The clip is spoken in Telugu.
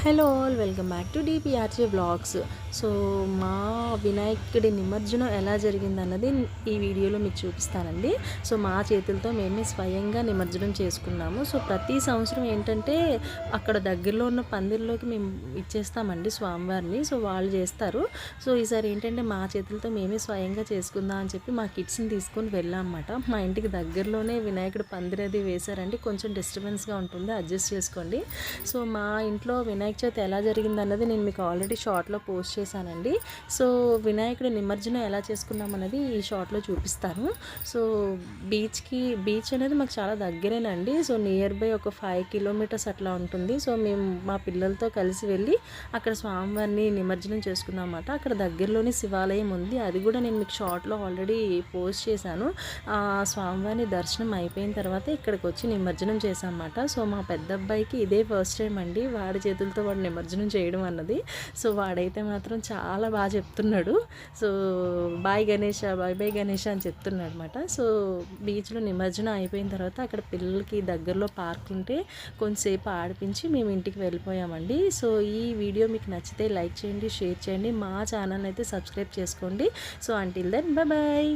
Hello all welcome back to DPRJ vlogs. So మా వినాయకుడి నిమజ్జనం ఎలా జరిగిందన్నది ఈ వీడియోలో మీకు చూపిస్తానండి. సో మా చేతులతో మేమే స్వయంగా నిమజ్జనం చేసుకున్నాము. సో ప్రతి సంవత్సరం ఏంటంటే అక్కడ దగ్గరలో ఉన్న పందిర్లోకి మేము ఇచ్చేస్తామండి స్వామివారిని. సో వాళ్ళు చేస్తారు. సో ఈసారి ఏంటంటే మా చేతులతో మేమే స్వయంగా చేసుకుందాం అని చెప్పి మా కిడ్స్ని తీసుకొని వెళ్ళాం అన్నమాట. మా ఇంటికి దగ్గరలోనే వినాయకుడు పందిరి అది వేశారండి. కొంచెం డిస్టర్బెన్స్గా ఉంటుంది, అడ్జస్ట్ చేసుకోండి. సో మా ఇంట్లో వినాయక చవితి ఎలా జరిగిందన్నది నేను మీకు ఆల్రెడీ షార్ట్లో పోస్ట్ చేశానండి. సో వినాయకుడి నిమజ్జనం ఎలా చేసుకున్నాం అన్నది ఈ షార్ట్లో చూపిస్తాను. సో బీచ్ అనేది మాకు చాలా దగ్గరేనండి. సో నియర్ బై ఒక 5 కిలోమీటర్స్ అట్లా ఉంటుంది. సో మేము మా పిల్లలతో కలిసి వెళ్ళి అక్కడ స్వామివారిని నిమజ్జనం చేసుకున్నాం అన్నమాట. అక్కడ దగ్గరలోనే శివాలయం ఉంది, అది కూడా నేను మీకు షార్ట్లో ఆల్రెడీ పోస్ట్ చేశాను. ఆ స్వామివారిని దర్శనం అయిపోయిన తర్వాత ఇక్కడికి వచ్చి నిమజ్జనం చేశాం అన్నమాట. సో మా పెద్ద అబ్బాయికి ఇదే ఫస్ట్ టైం అండి వాడి చేతులతో వాడు నిమజ్జనం చేయడం అన్నది. సో వాడైతే మాత్రం చాలా బాగా చెప్తున్నాడు. So bye Ganesha, bye bye Ganesha అని చెప్తున్నాడు అనమాట. సో బీచ్లో నిమజ్జనం అయిపోయిన తర్వాత అక్కడ పిల్లలకి దగ్గరలో పార్క్ ఉంటే కొంతసేపు ఆడిపించి మేము ఇంటికి వెళ్ళిపోయామండి. సో ఈ వీడియో మీకు నచ్చితే లైక్ చేయండి, షేర్ చేయండి, మా ఛానల్ అయితే సబ్స్క్రైబ్ చేసుకోండి. So until then bye bye.